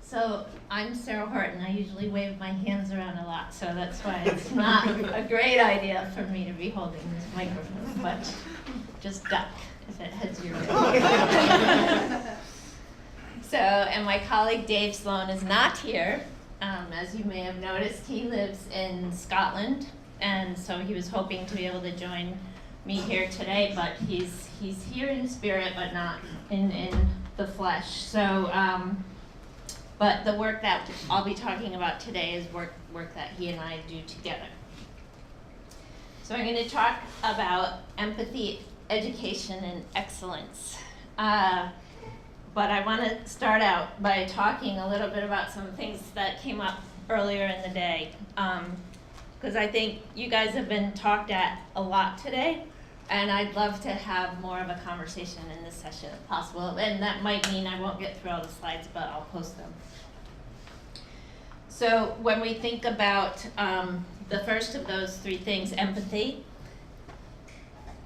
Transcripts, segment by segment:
So I'm Sarah Horton. I usually wave my hands around a lot, so that's why it's not a great idea for me to be holding this microphone, but just duck if it heads your way. So, and my colleague Dave Sloan is not here. As you may have noticed, he lives in Scotland, and so he was hoping to be able to join me here today, but he's here in spirit, but not in the flesh. So, but the work that I'll be talking about today is work that he and I do together. So I'm going to talk about empathy, education, and excellence. But I want to start out by talking a little bit about some things that came up earlier in the day. Because I think you guys have been talked at a lot today, and I'd love to have more of a conversation in this session if possible. And that might mean I won't get through all the slides, but I'll post them. So when we think about the first of those three things, empathy,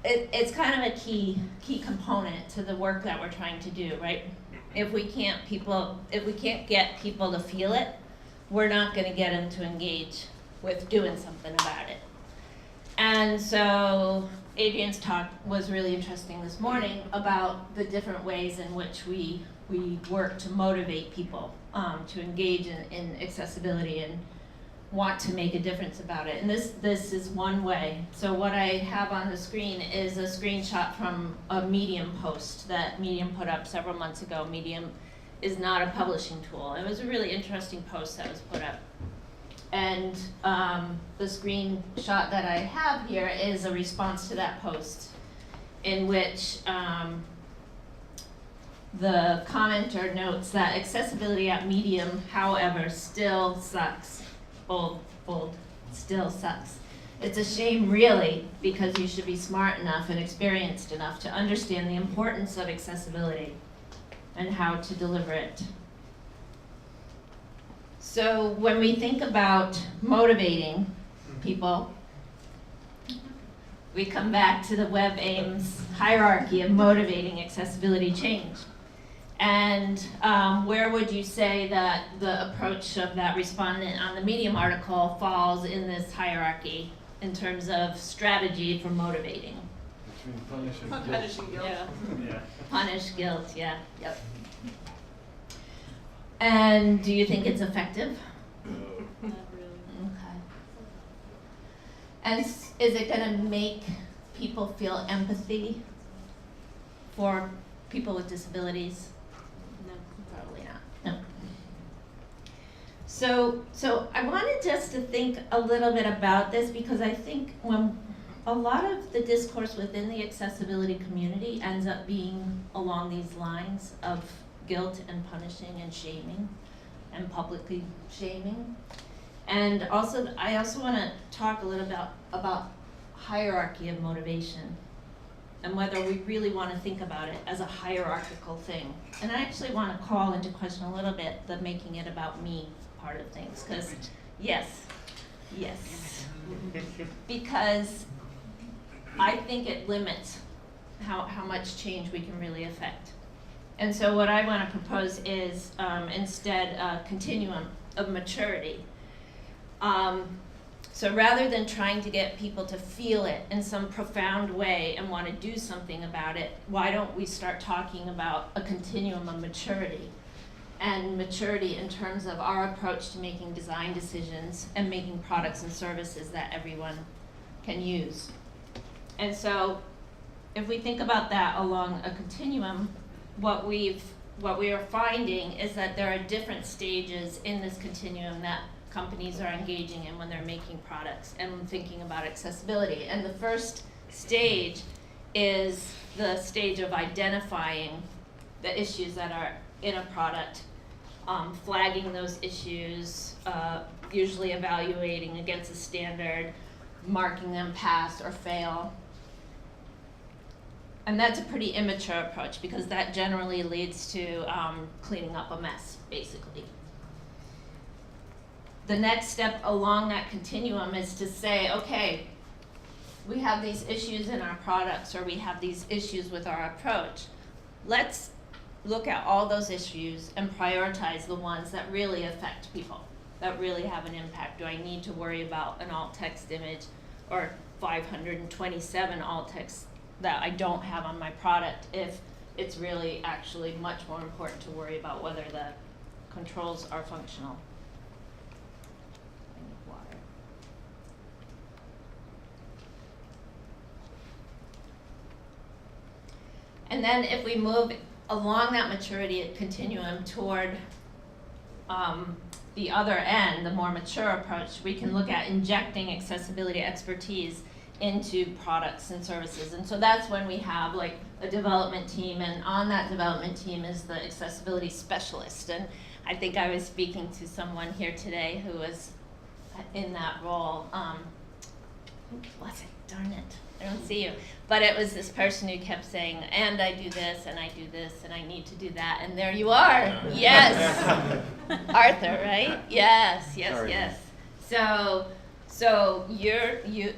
it's kind of a key component to the work that we're trying to do, right? If we can't get people to feel it, we're not going to get them to engage with doing something about it. And so Adrian's talk was really interesting this morning about the different ways in which we work to motivate people to engage in accessibility and want to make a difference about it. And this is one way. So what I have on the screen is a screenshot from a Medium post that Medium put up several months ago. Medium is not a publishing tool. It was a really interesting post that was put up. And the screenshot that I have here is a response to that post in which the commenter notes that accessibility at Medium, however, still sucks. Bold, still sucks. It's a shame, really, because you should be smart enough and experienced enough to understand the importance of accessibility and how to deliver it. So when we think about motivating people, we come back to the WebAIMS hierarchy of motivating accessibility change. And where would you say that the approach of that respondent on the Medium article falls in this hierarchy in terms of strategy for motivating? Between punishing guilt. Yeah. Punish, guilt, yeah, yep. And do you think it's effective? Not really. Okay. And is it going to make people feel empathy for people with disabilities? No. Probably not. No. So I wanted just to think a little bit about this because I think when a lot of the discourse within the accessibility community ends up being along these lines of guilt and punishing and shaming and publicly shaming. And also, I also want to talk a little about hierarchy of motivation and whether we really want to think about it as a hierarchical thing. And I actually want to call into question a little bit the making it about me part of things, because yes, because I think it limits how much change we can really affect. And so what I want to propose is instead a continuum of maturity. So rather than trying to get people to feel it in some profound way and want to do something about it, why don't we start talking about a continuum of maturity? And maturity in terms of our approach to making design decisions and making products and services that everyone can use. And so if we think about that along a continuum, what we are finding is that there are different stages in this continuum that companies are engaging in when they're making products and thinking about accessibility. And the first stage is the stage of identifying the issues that are in a product, flagging those issues, usually evaluating against a standard, marking them pass or fail. And that's a pretty immature approach because that generally leads to cleaning up a mess, basically. The next step along that continuum is to say, okay, we have these issues in our products or we have these issues with our approach. Let's look at all those issues and prioritize the ones that really affect people, that really have an impact. Do I need to worry about an alt text image or 527 alt text that I don't have on my product if it's really actually much more important to worry about whether the controls are functional? I need water. And then if we move along that maturity continuum toward the other end, the more mature approach, we can look at injecting accessibility expertise into products and services. And so that's when we have like a development team, and on that development team is the accessibility specialist. And I think I was speaking to someone here today who was in that role. Who was it? Darn it, I don't see you. But it was this person who kept saying, and I do this, and I do this, and I need to do that, and there you are. Yes. Arthur, right? Yes, yes, Sorry. yes. So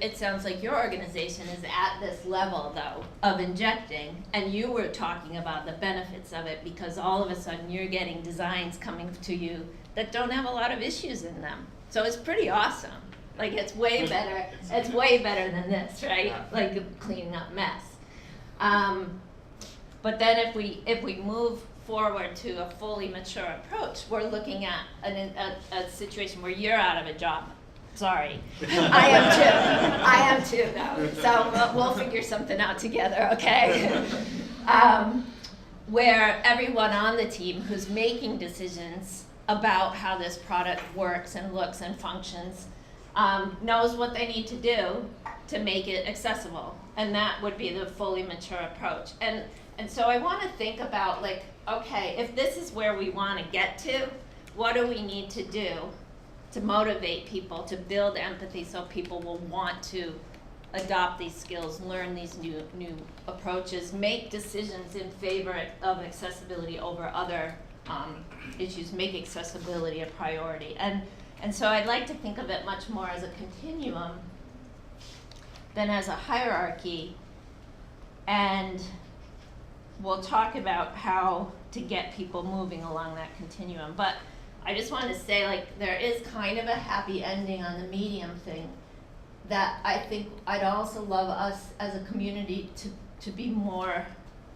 it sounds like your organization is at this level though of injecting, and you were talking about the benefits of it because all of a sudden you're getting designs coming to you that don't have a lot of issues in them. So it's pretty awesome. Like it's way better. It's way better than this, right? Like a cleaning up mess. But then if we move forward to a fully mature approach, we're looking at a situation where you're out of a job. Sorry, I am too though. So we'll figure something out together, okay? Where everyone on the team who's making decisions about how this product works and looks and functions knows what they need to do to make it accessible, and that would be the fully mature approach. And so I want to think about like, okay, if this is where we want to get to, what do we need to do to motivate people, to build empathy so people will want to adopt these skills, learn these new approaches, make decisions in favor of accessibility over other issues, make accessibility a priority. And so I'd like to think of it much more as a continuum than as a hierarchy, and we'll talk about how to get people moving along that continuum. But I just wanted to say, like, there is kind of a happy ending on the medium thing that I think I'd also love us as a community to be more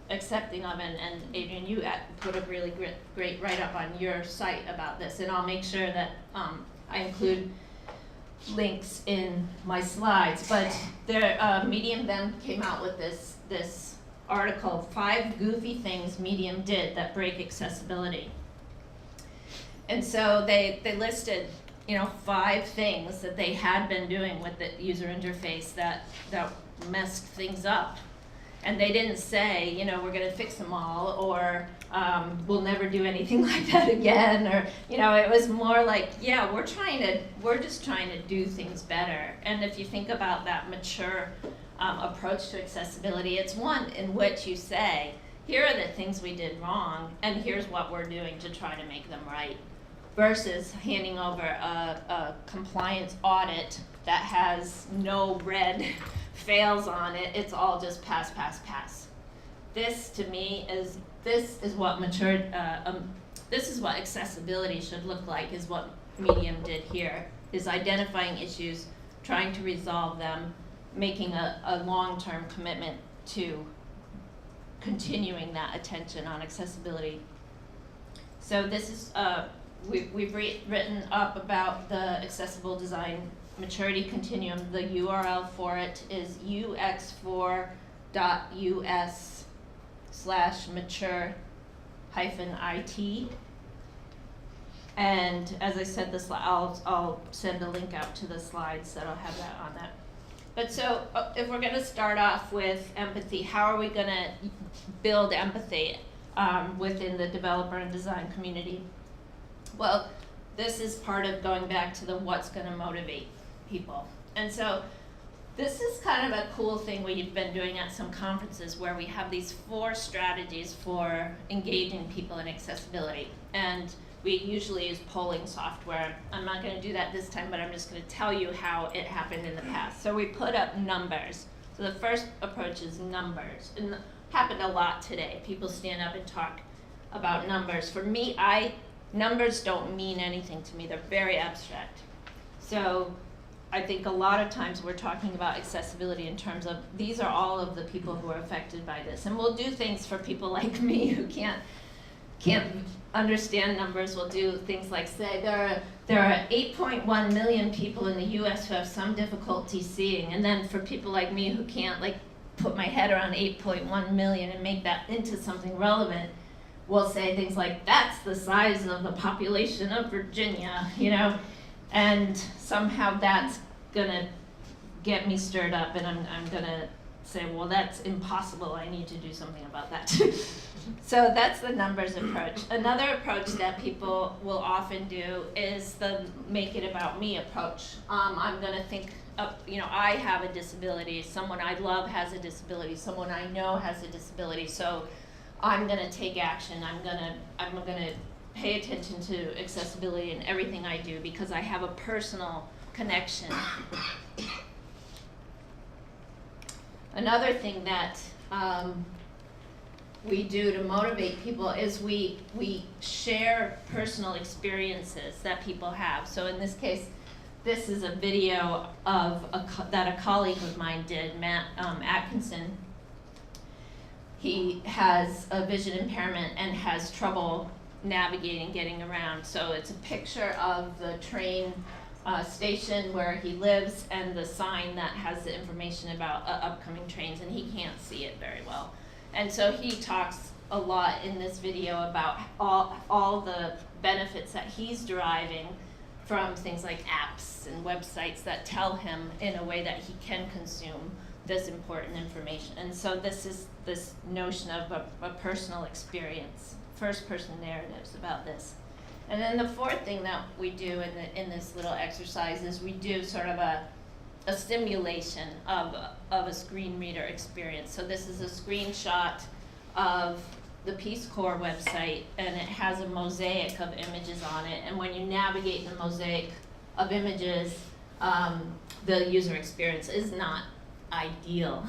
accepting of, and Adrian, you put a really great write-up on your site about this, and I'll make sure that I include links in my slides. But Medium then came out with this article, 5 goofy things Medium did that break accessibility. And so they listed, 5 things that they had been doing with the user interface that messed things up. And they didn't say, we're going to fix them all, or we'll never do anything like that again, or it was more like, yeah, we're just trying to do things better. And if you think about that mature approach to accessibility, it's one in which you say, here are the things we did wrong, and here's what we're doing to try to make them right, versus handing over a compliance audit that has no red fails on it. It's all just pass, pass, pass. This to me is what this is what accessibility should look like, is what Medium did here, is identifying issues, trying to resolve them, making a long-term commitment to continuing that attention on accessibility. So this is, we've written up about the accessible design maturity continuum. The URL for it is ux4.us/mature-it. And as I said, I'll send a link out to the slides that'll have that on that. But so if we're going to start off with empathy, how are we going to build empathy within the developer and design community? Well, this is part of going back to the what's going to motivate people. And so this is kind of a cool thing we've been doing at some conferences, where we have these 4 strategies for engaging people in accessibility. And we usually use polling software. I'm not going to do that this time, but I'm just going to tell you how it happened in the past. So we put up numbers. So the first approach is numbers. And it happened a lot today. People stand up and talk about numbers. For me, numbers don't mean anything to me. They're very abstract. So I think a lot of times we're talking about accessibility in terms of these are all of the people who are affected by this. And we'll do things for people like me who can't understand numbers. We'll do things like say there are 8.1 million people in the US who have some difficulty seeing. And then for people like me who can't like put my head around 8.1 million and make that into something relevant, we'll say things like, that's the size of the population of Virginia, you know? And somehow that's gonna get me stirred up, and I'm gonna say, well, that's impossible, I need to do something about that. So that's the numbers approach. Another approach that people will often do is the make it about me approach. I'm gonna think of, I have a disability, someone I love has a disability, someone I know has a disability, so I'm gonna take action, I'm gonna pay attention to accessibility in everything I do because I have a personal connection. Another thing that we do to motivate people is we share personal experiences that people have. So in this case, this is a video of that a colleague of mine did, Matt Atkinson. He has a vision impairment and has trouble navigating, getting around. So it's a picture of the train station where he lives and the sign that has the information about upcoming trains, and he can't see it very well. And so he talks a lot in this video about all the benefits that he's deriving from things like apps and websites that tell him in a way that he can consume this important information. And so this is this notion of a personal experience, first-person narratives about this. And then the fourth thing that we do in this little exercise is we do sort of a simulation of a screen reader experience. So this is a screenshot of the Peace Corps website, and it has a mosaic of images on it. And when you navigate the mosaic of images, the user experience is not ideal.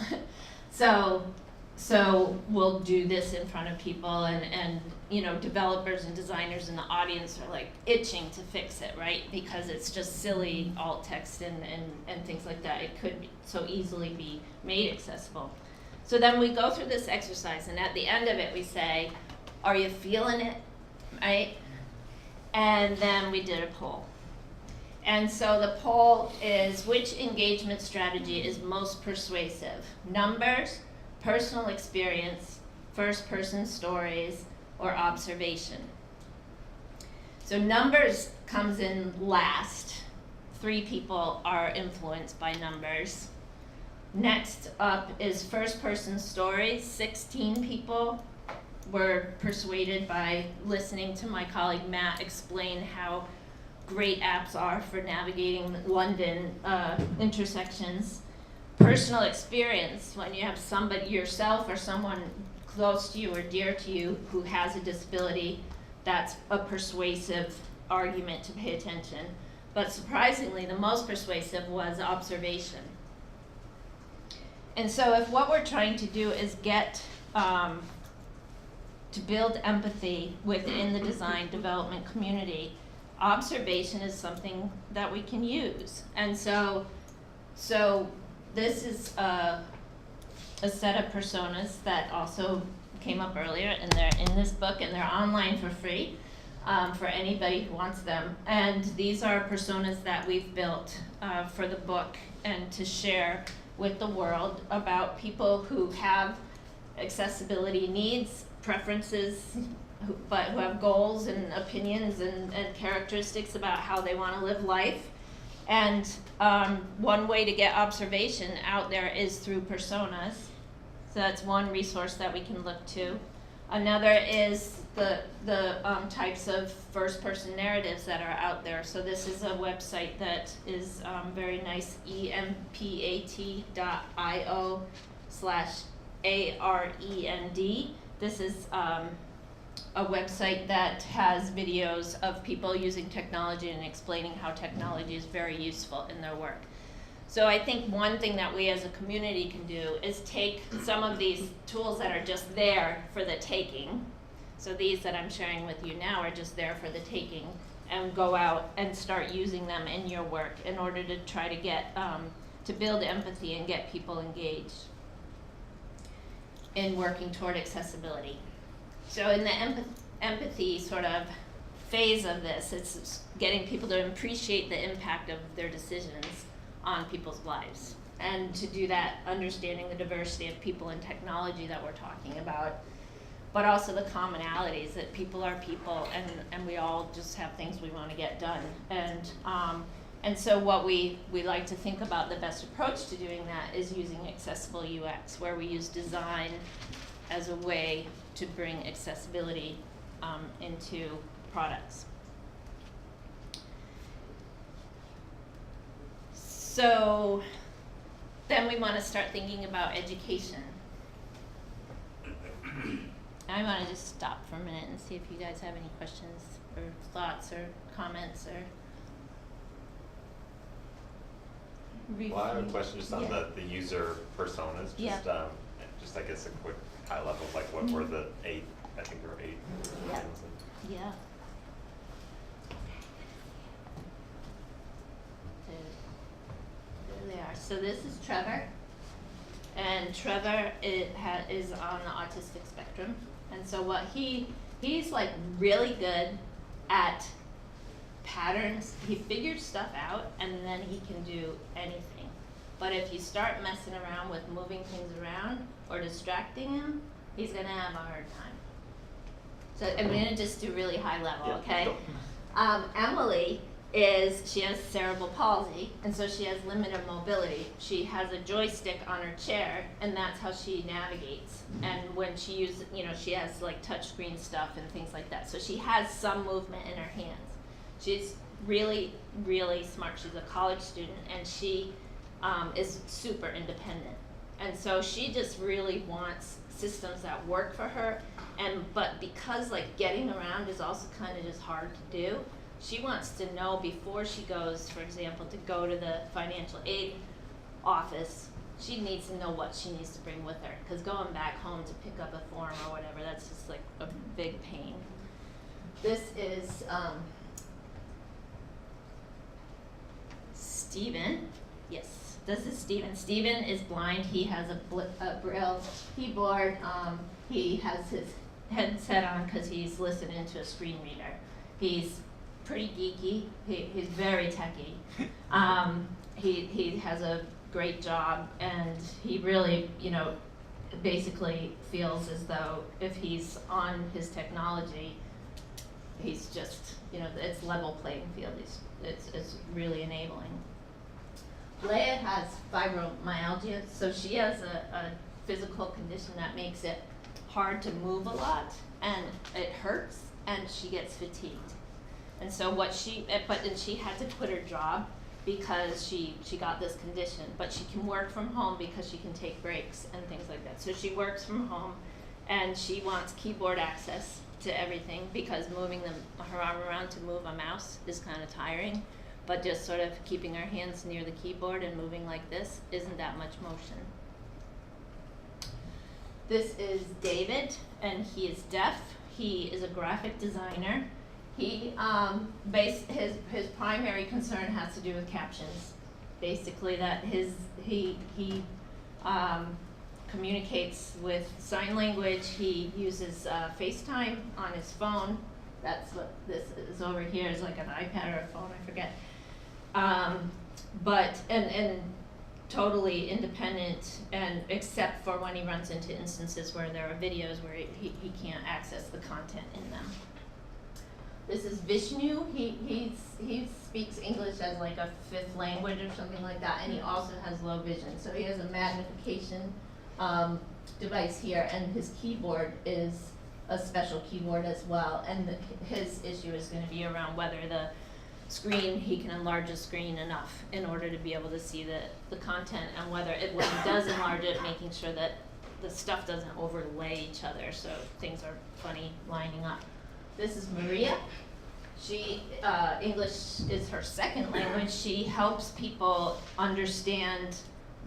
So we'll do this in front of people, and developers and designers in the audience are like itching to fix it, right? Because it's just silly alt text and things like that. It could so easily be made accessible. So then we go through this exercise, and at the end of it we say, are you feeling it, right? And then we did a poll. And so the poll is, which engagement strategy is most persuasive? Numbers, personal experience, first-person stories, or observation. So numbers comes in last. 3 people are influenced by numbers. Next up is first-person stories. 16 people were persuaded by listening to my colleague Matt explain how great apps are for navigating London intersections. Personal experience, when you have somebody, yourself or someone close to you or dear to you who has a disability, that's a persuasive argument to pay attention. But surprisingly, the most persuasive was observation. And so if what we're trying to do is get to build empathy within the design development community, observation is something that we can use. And so this is a set of personas that also came up earlier, and they're in this book, and they're online for free for anybody who wants them. And these are personas that we've built for the book and to share with the world about people who have accessibility needs, preferences, but who have goals and opinions and characteristics about how they want to live life. And one way to get observation out there is through personas. So that's one resource that we can look to. Another is the types of first-person narratives that are out there. So this is a website that is very nice, empat.io/AREND. This is a website that has videos of people using technology and explaining how technology is very useful in their work. So I think one thing that we as a community can do is take some of these tools that are just there for the taking. So these that I'm sharing with you now are just there for the taking, and go out and start using them in your work in order to try to get, to build empathy and get people engaged in working toward accessibility. So in the empathy sort of phase of this, it's getting people to appreciate the impact of their decisions on people's lives. And to do that, understanding the diversity of people and technology that we're talking about, but also the commonalities that people are people, and we all just have things we want to get done. And so what we like to think about, the best approach to doing that is using accessible UX, where we use design as a way to bring accessibility into products. So then we want to start thinking about education. I want to just stop for a minute and see if you guys have any questions or thoughts or comments or. Well, I have a question just on Yeah. the user personas. Just, Yeah. Just I guess a quick high level, like what were the 8? I think there were 8. Yeah. things. Yeah. There they are. So this is Trevor, and Trevor is on the autistic spectrum, and so what he's like really good at patterns. He figures stuff out, and then he can do anything. But if you start messing around with moving things around or distracting him, he's gonna have a hard time. So I'm gonna just do really high level, Yeah, okay? go. Emily she has cerebral palsy, and so she has limited mobility. She has a joystick on her chair, and that's how she navigates. And when she uses, she has like touchscreen stuff and things like that. So she has some movement in her hands. She's really, really smart. She's a college student, and she is super independent. And so she just really wants systems that work for her. But because like getting around is also kind of just hard to do, she wants to know before she goes, for example, to go to the financial aid office, she needs to know what she needs to bring with her. Because going back home to pick up a form or whatever, that's just like a big pain. This is Steven. Yes, this is Steven. Steven is blind. He has a Braille keyboard. He has his headset on because he's listening to a screen reader. He's pretty geeky. He's very techy. He has a great job, and he really, basically feels as though if he's on his technology, he's just, it's level playing field. It's really enabling. Leia has fibromyalgia, so she has a physical condition that makes it hard to move a lot, and it hurts, and she gets fatigued. And so she had to quit her job because she got this condition, but she can work from home because she can take breaks and things like that. So she works from home, and she wants keyboard access to everything because moving her arm around to move a mouse is kind of tiring, but just sort of keeping her hands near the keyboard and moving like this isn't that much motion. This is David, and he is deaf. He is a graphic designer. He his primary concern has to do with captions. Basically, that he communicates with sign language. He uses FaceTime on his phone. That's what this is over here. Is like an iPad or a phone, I forget. But totally independent, and except for when he runs into instances where there are videos where he can't access the content in them. This is Vishnu. He speaks English as like a 5th language or something like that, and he also has low vision. So he has a magnification device here, and his keyboard is a special keyboard as well. And his issue is going to be around whether he can enlarge the screen enough in order to be able to see the content, and whether when he does enlarge it, making sure that the stuff doesn't overlay each other so things are funny lining up. This is Maria. She, English is her 2nd language. She helps people understand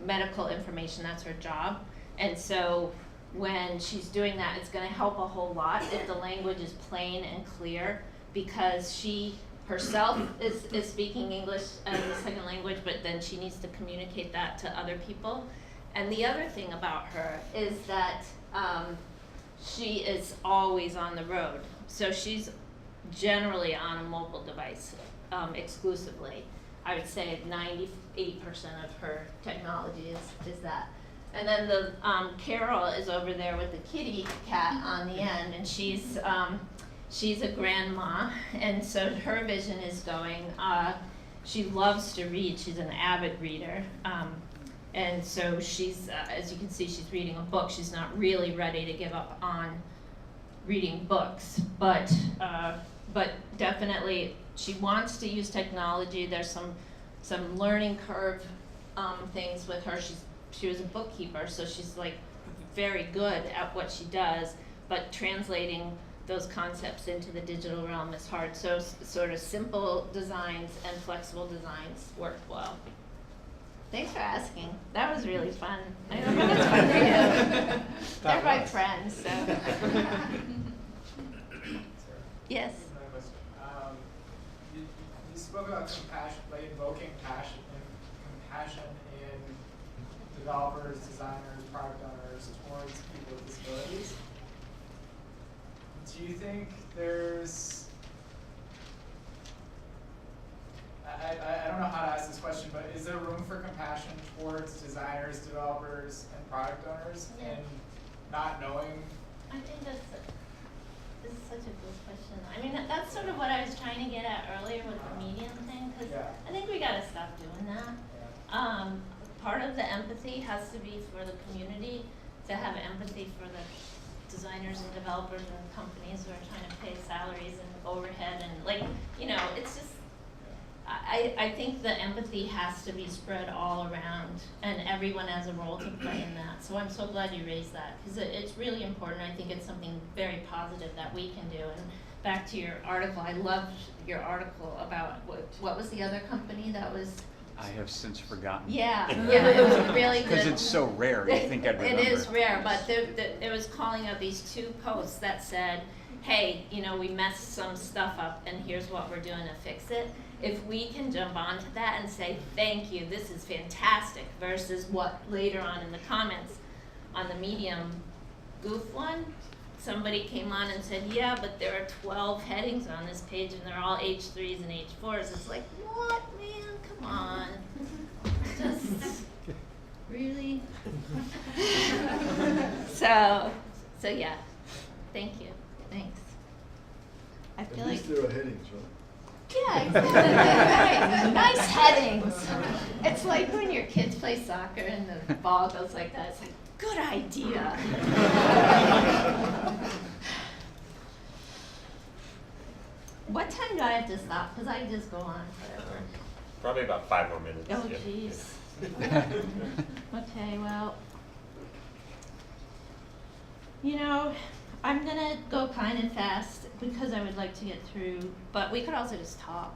medical information. That's her job. And so when she's doing that, it's gonna help a whole lot if the language is plain and clear, because she herself is speaking English as a second language, but then she needs to communicate that to other people. And the other thing about her is that she is always on the road. So she's generally on a mobile device exclusively. I would say 98% of her technology is that. And then the Carol is over there with the kitty cat on the end, and she's a grandma, and so her vision is going. She loves to read. She's an avid reader, and so she's, as you can see, she's reading a book. She's not really ready to give up on reading books, but definitely she wants to use technology. There's some learning curve things with her. She was a bookkeeper, so she's like very good at what she does, but translating those concepts into the digital realm is hard. So sort of simple designs and flexible designs work well. Thanks for asking. That was really fun. I don't know what's fun for you. They're my friends, so. Yes. You spoke about compassion, like invoking compassion in developers, designers, product owners towards people with disabilities. Do you think there's, I don't know how to ask this question, but is there room for compassion towards designers, developers, and product owners in not knowing? I think this is such a good question. I mean, that's sort of what I was trying to get at earlier with the medium thing, because I think we gotta stop doing that. Part of the empathy has to be for the community, to have empathy for the designers and developers and companies who are trying to pay salaries and overhead and, like, you know, it's just, I think the empathy has to be spread all around, and everyone has a role to play in that. So I'm so glad you raised that, because it's really important. I think it's something very positive that we can do. And back to your article, I loved your article about what was the other company that was. I have since forgotten. Yeah, it was really good. Because it's so rare, you think I'd remember. It is rare, but it was calling out these two posts that said, hey, you know, we messed some stuff up and here's what we're doing to fix it. If we can jump onto that and say, thank you, this is fantastic, versus what later on in the comments on the Medium goof one, somebody came on and said, yeah, but there are 12 headings on this page and they're all H3s and H4s. It's like, what, man? Come on. Just, really? So yeah, thank you. Thanks. I feel At least like. there are headings, right? Yeah, exactly. Right. Nice headings. It's like when your kids play soccer and the ball goes like that. It's like, good idea. What time do I have to stop? Because I just go on forever. Probably about 5 more minutes. Oh, yeah. jeez. Okay, well, you know, I'm gonna go kind of fast because I would like to get through, but we could also just talk.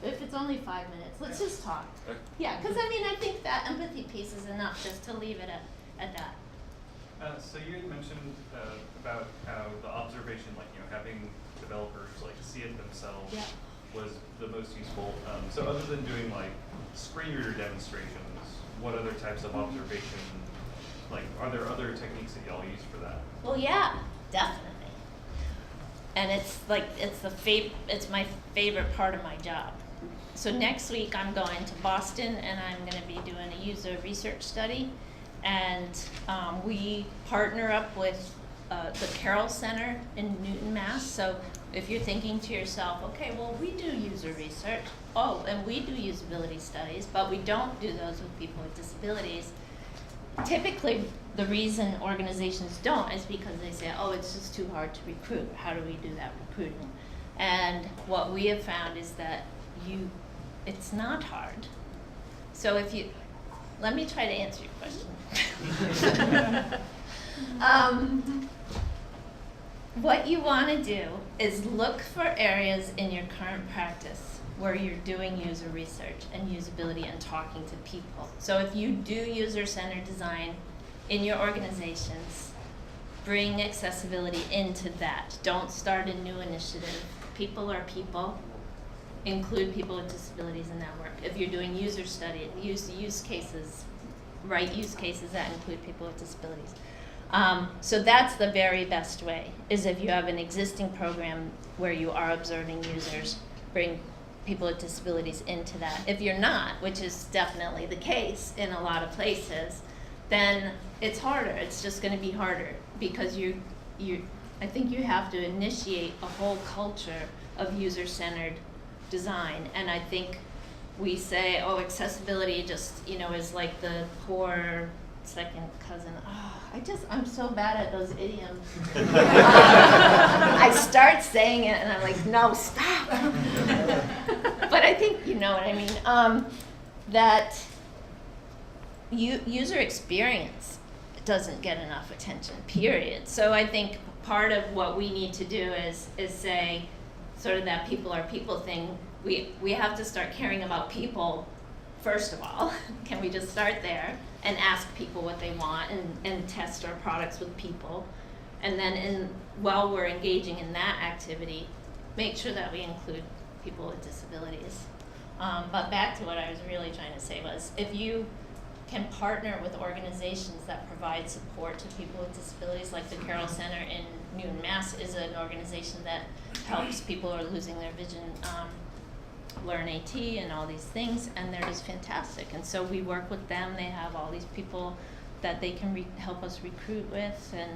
If it's only 5 minutes, let's just talk. Okay. Yeah, because I mean, I think that empathy piece is enough just to leave it at that. So you had mentioned about how the observation, like, you know, having developers like see it themselves was the most useful. So other than doing like screen reader demonstrations, what other types of observation, like, are there other techniques that y'all use for that? Well, yeah, definitely. And it's like, it's my favorite part of my job. So next week I'm going to Boston and I'm going to be doing a user research study. And we partner up with the Carroll Center in Newton, Mass. So if you're thinking to yourself, okay, well, we do user research. Oh, and we do usability studies, but we don't do those with people with disabilities. Typically, the reason organizations don't is because they say, oh, it's just too hard to recruit. How do we do that recruiting? And what we have found is that it's not hard. So if you, let me try to answer your question. What you want to do is look for areas in your current practice where you're doing user research and usability and talking to people. So if you do user-centered design in your organizations, bring accessibility into that. Don't start a new initiative. People are people. Include people with disabilities in that work. If you're doing user study, use cases, write use cases that include people with disabilities. So that's the very best way, is if you have an existing program where you are observing users, bring people with disabilities into that. If you're not, which is definitely the case in a lot of places, then it's harder. It's just going to be harder because I think you have to initiate a whole culture of user-centered design. And I think we say, oh, accessibility just, is like the poor second cousin. Oh, I'm so bad at those idioms. I start saying it and I'm like, no, stop. But I think you know what I mean. That user experience doesn't get enough attention, period. So I think part of what we need to do is say, sort of that people are people thing. We have to start caring about people first of all. Can we just start there and ask people what they want and test our products with people? And then while we're engaging in that activity, make sure that we include people with disabilities. But back to what I was really trying to say was, if you can partner with organizations that provide support to people with disabilities, like the Carroll Center in Newton, Mass. is an organization that helps people who are losing their vision learn AT and all these things, and they're just fantastic. And so we work with them. They have all these people that they can help us recruit with and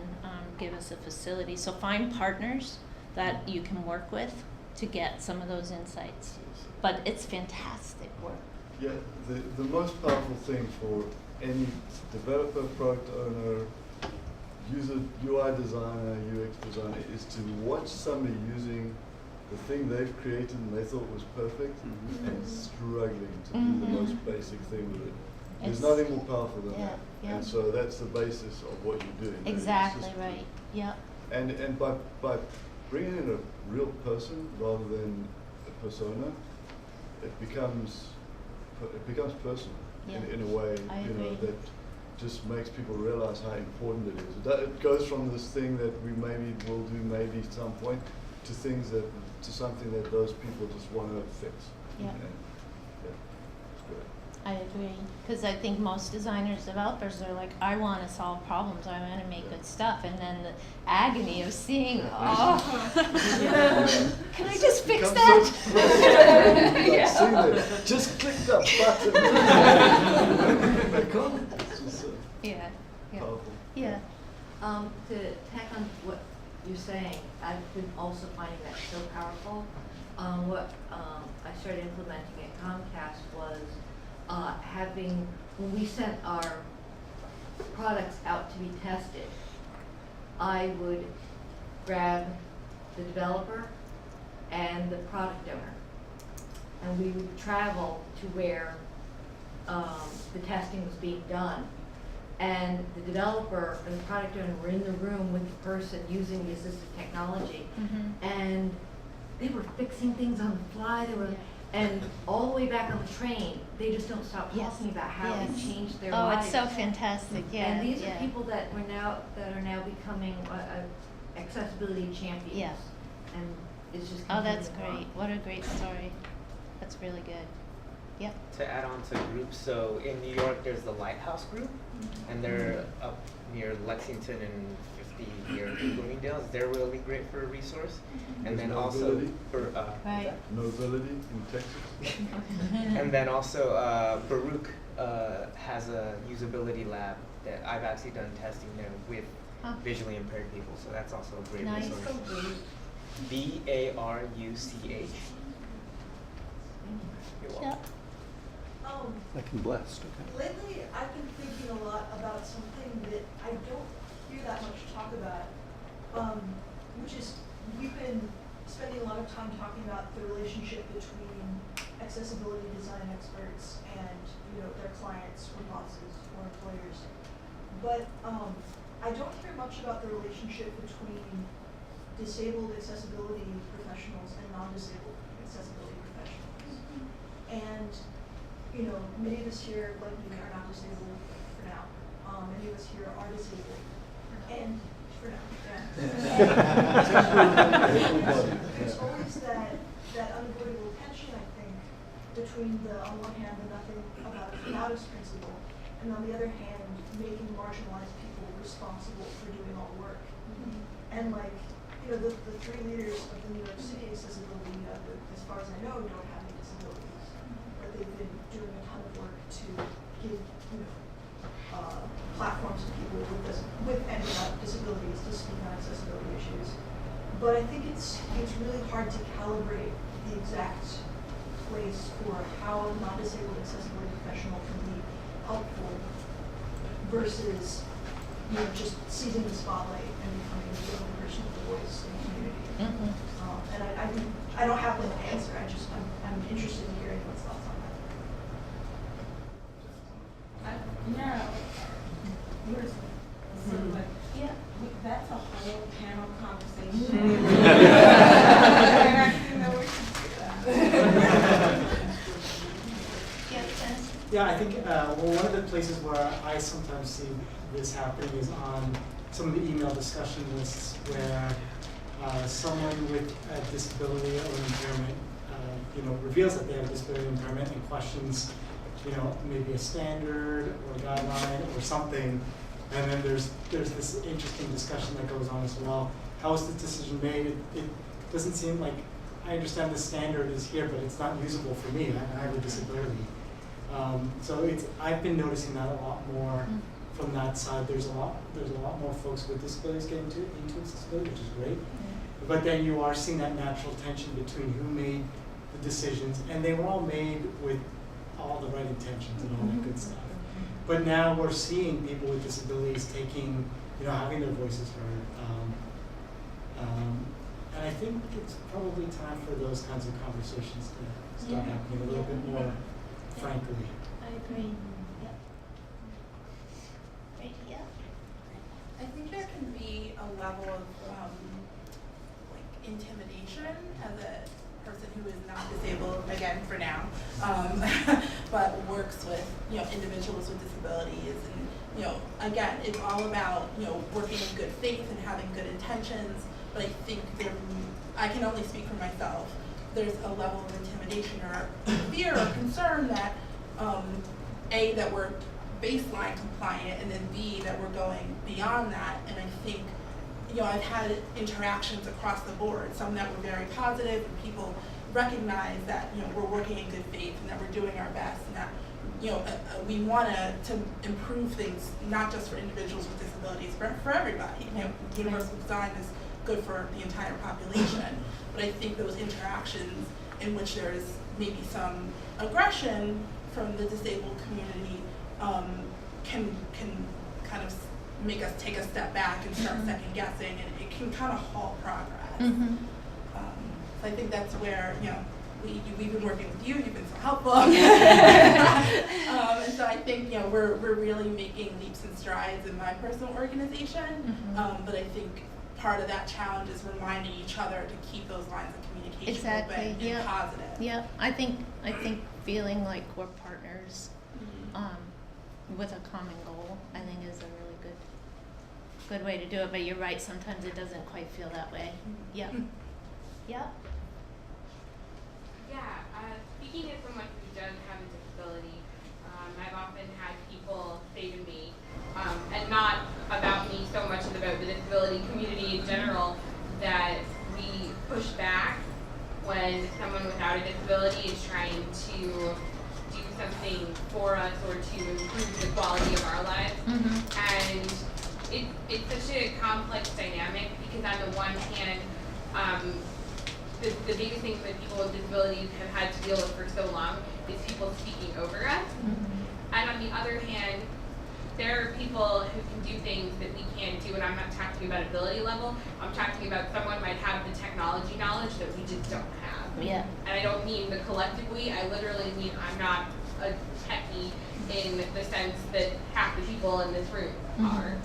give us a facility. So find partners that you can work with to get some of those insights. But it's fantastic work. Yeah, the most powerful thing for any developer, product owner, user, UI designer, UX designer is to watch somebody using the thing they've created and they thought was perfect and struggling to do the most basic thing with it. There's nothing more powerful than that. Yeah. And so that's the basis of what you're doing. Exactly right. Yep. And by bringing in a real person rather than a persona, it becomes personal in a way, I agree. that just makes people realize how important it is. It goes from this thing that we maybe will do maybe at some point to something that those people just want to fix. Yeah. And, it's great. I agree, because I think most designers, developers are like, I want to solve problems, I want to make good stuff, and then the agony of seeing, can I just fix that? Seeing that, just click that button. They can't. It's just Yeah. powerful. Yeah. To tack on what you're saying, I've been also finding that so powerful. What I started implementing at Comcast was when we sent our products out to be tested, I would grab the developer and the product owner, and we would travel to where the testing was being done. And the developer and the product owner were in the room with the person using the assistive technology, and they were fixing things on the fly. And all the way back on the train, they just don't stop talking about how it changed their lives. Oh, it's so fantastic. Yeah. And these are people that are now becoming accessibility champions. Yeah. And it's just Oh, that's continuing great. on. What a great story. That's really good. Yep. To add on to groups, so in New York there's the Lighthouse Group, and they're up near Lexington and 50-year Bloomingdale's. They're really great for a resource. And then also for Right. Nobility in Texas. and then also Baruch has a usability lab that I've actually done testing there with visually impaired people, so that's also a great Nice. resource. BARUCH. You're welcome. Yep. Like in blessed, okay. Lately, I've been thinking a lot about something that I don't hear that much talk about, which is we've been spending a lot of time talking about the relationship between accessibility design experts and their clients or bosses or employers. But I don't hear much about the relationship between disabled accessibility professionals and non-disabled accessibility professionals. And many of us here, like me, are not disabled for now. Many of us here are disabled. And for now, yeah. Yeah. There's always that unavoidable tension, I think, between on one hand, the nothing about us principle, and on the other hand, making marginalized people responsible for doing all the work. And like, the three leaders of the New York City Accessibility Network, as far as I know, don't have any disabilities, but they've been doing a ton of work to give, platforms to people with and without disabilities to speak on accessibility issues. But I think it's really hard to calibrate the exact place for how a non-disabled accessibility professional can be helpful versus just seizing the spotlight and becoming the only person with a voice in the community. And I don't have an answer. I'm interested in hearing what's thoughts on that. That's a whole panel conversation. Yeah, I think one of the places where I sometimes see this happening is on some of the email discussion lists where someone with a disability or impairment, reveals that they have a disability impairment and questions, maybe a standard or a guideline or something, and then there's this interesting discussion that goes on as well. How is the decision made? It doesn't seem like, I understand the standard is here, but it's not usable for me. I have a disability. So I've been noticing that a lot more from that side. There's a lot more folks with disabilities getting into accessibility, which is great. But then you are seeing that natural tension between who made the decisions, and they were all made with all the right intentions and all that good stuff. But now we're seeing people with disabilities taking, having their voices heard. And I think it's probably time for those kinds of conversations to start happening a little bit more frankly. I agree. Yep. Great. Yeah. I think there can be a level of intimidation as a person who is not disabled, again for now, but works with individuals with disabilities, and again it's all about working in good faith and having good intentions. But I think I can only speak for myself. There's a level of intimidation or fear or concern that A, that we're baseline compliant, and then B, that we're going beyond that. And I think I've had interactions across the board, some that were very positive, and people recognize that we're working in good faith and that we're doing our best, and that we want to improve things, not just for individuals with disabilities, but for everybody. Universal design is good for the entire population. But I think those interactions in which there is maybe some aggression from the disabled community can kind of make us take a step back and start second guessing, and it can kind of halt progress. So I think that's where we've been working with you. You've been so helpful, and so I think we're really making leaps and strides in my personal organization. But I think part of that challenge is reminding each other to keep those lines of communication open and positive. Yeah, I think feeling like we're partners with a common goal, I think is a really good way to do it. But you're right, sometimes it doesn't quite feel that way. Yeah. Yeah. Speaking as someone who does have a disability, I've often had people say to me, and not about me so much as about the disability community in general, that we push back when someone without a disability is trying to do something for us or to improve the quality of our lives. And it's such a complex dynamic, because on the one hand, the biggest thing that people with disabilities have had to deal with for so long is people speaking over us. And on the other hand, there are people who can do things that we can't do, and I'm not talking about ability level. I'm talking about someone might have the technology knowledge that we just don't have. Yeah. And I don't mean the collective we, I literally mean I'm not a techie in the sense that half the people in this room are.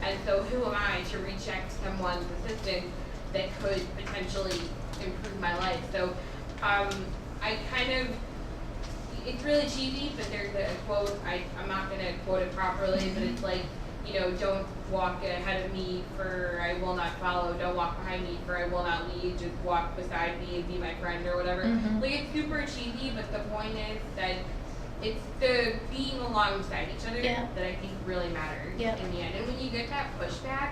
And so who am I to reject someone's assistance that could potentially improve my life? So it's really cheesy, but there's a quote, I'm not going to quote it properly, but it's like, you know, don't walk ahead of me for I will not follow, don't walk behind me for I will not lead, just walk beside me and be my friend or whatever. Mhm. Like, it's super cheesy, but the point is that it's the being alongside each other Yeah. that I think really matters Yep. in the end. And when you get that pushback,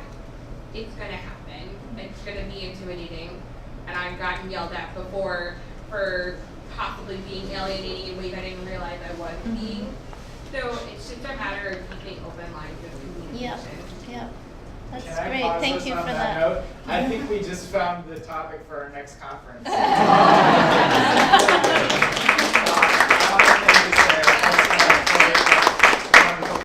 it's gonna happen. It's gonna be intimidating. And I've gotten yelled at before for possibly being alienating in ways I didn't realize I was Mhm. being. So it's just a matter of keeping open lines of Yep, communication. yep. That's Can I great, pause thank us you on for that that. note? I think we just found the topic for our next conference.